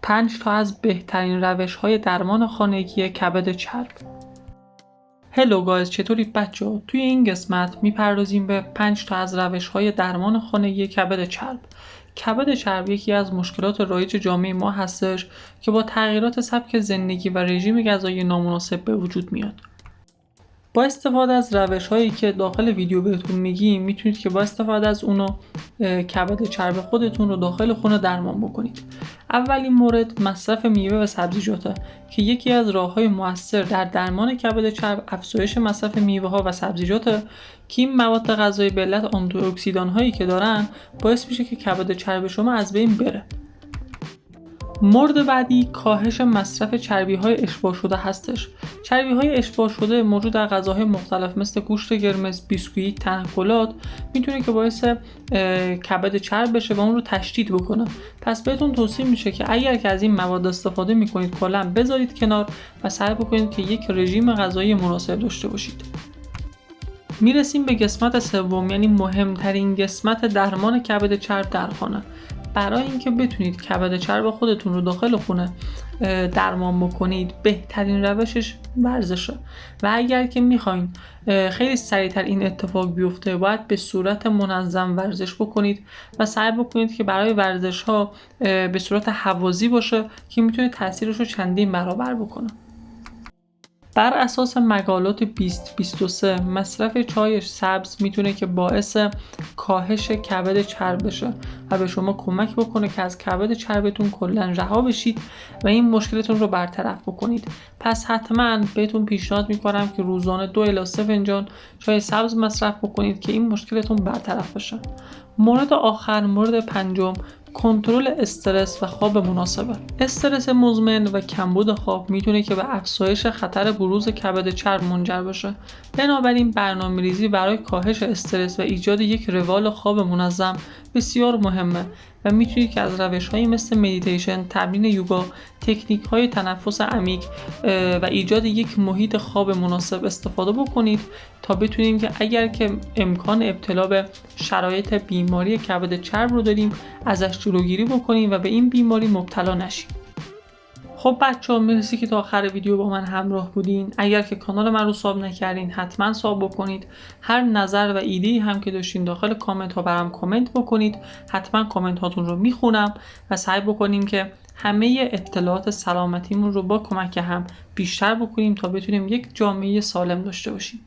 5 تا از بهترین روش‌های درمان خانگی کبد چرب. هلو گایز، چطوری بچه‌ها؟ توی این قسمت میپردازیم به 5 تا از روش‌های درمان خانگی کبد چرب. کبد چرب یکی از مشکلات رایج جامعه ما هستش که با تغییرات سبک زندگی و رژیم غذایی نامناسب به وجود میاد. با استفاده از روش‌هایی که داخل ویدیو بهتون میگیم میتونید که با استفاده از اونو کبد چرب خودتون رو داخل خونه درمان بکنید. اولین مورد مصرف میوه و سبزیجاته که یکی از راه‌های مؤثر در درمان کبد چرب افزایش مصرف میوه‌ها و سبزیجاته که این مواد غذایی به علت آنتی‌اکسیدان‌هایی که دارن باعث میشه که کبد چرب شما از بین بره. مورد بعدی کاهش مصرف چربی‌های اشباع شده هستش. چربی‌های اشباع شده موجود در غذاهای مختلف مثل گوشت قرمز، بیسکویت، تنقلات میتونه که باعث کبد چرب بشه و اون رو تشدید بکنه. پس بهتون توصیه میشه که اگر که از این مواد استفاده میکنید کلاً بذارید کنار و سعی بکنید که یک رژیم غذایی مناسب داشته باشید. میرسیم به قسمت سوم، یعنی مهمترین قسمت درمان کبد چرب در خانه. برای اینکه بتونید کبد چرب خودتون رو داخل خونه درمان بکنید بهترین روشش ورزشه و اگر که میخواین خیلی سریعتر این اتفاق بیفته باید به صورت منظم ورزش بکنید و سعی بکنید که برای ورزش ها به صورت هوازی باشه که میتونه تاثیرش رو چندین برابر بکنه. بر اساس مقالات 2023 مصرف چای سبز میتونه که باعث کاهش کبد چرب بشه و به شما کمک بکنه که از کبد چربتون کلا رها بشید و این مشکلتون رو برطرف بکنید. پس حتما بهتون پیشنهاد میکنم که روزانه 2 الی 3 فنجان چای سبز مصرف بکنید که این مشکلتون برطرف بشه. مورد آخر، مورد پنجم، کنترل استرس و خواب مناسبه. استرس مزمن و کمبود خواب میتونه که به افزایش خطر بروز کبد چرب منجر بشه. بنابراین برنامه‌ریزی برای کاهش استرس و ایجاد یک روال خواب منظم بسیار مهمه و میتونید که از روش‌هایی مثل مدیتیشن، تمرین یوگا، تکنیک‌های تنفس عمیق و ایجاد یک محیط خواب مناسب استفاده بکنید تا بتونیم که اگر که امکان ابتلا به شرایط بیماری کبد چرب رو داریم ازش جلوگیری بکنیم و به این بیماری مبتلا نشیم. خب بچه‌ها، مرسی که تا آخر ویدیو با من همراه بودین. اگر که کانال من رو ساب نکردین حتما ساب بکنید. هر نظر و ایده‌ای هم که داشتین داخل کامنت ها برام کامنت بکنید. حتما کامنت هاتون رو میخونم و سعی بکنیم که همه اطلاعات سلامتیمون رو با کمک هم بیشتر بکنیم تا بتونیم یک جامعه سالم داشته باشیم.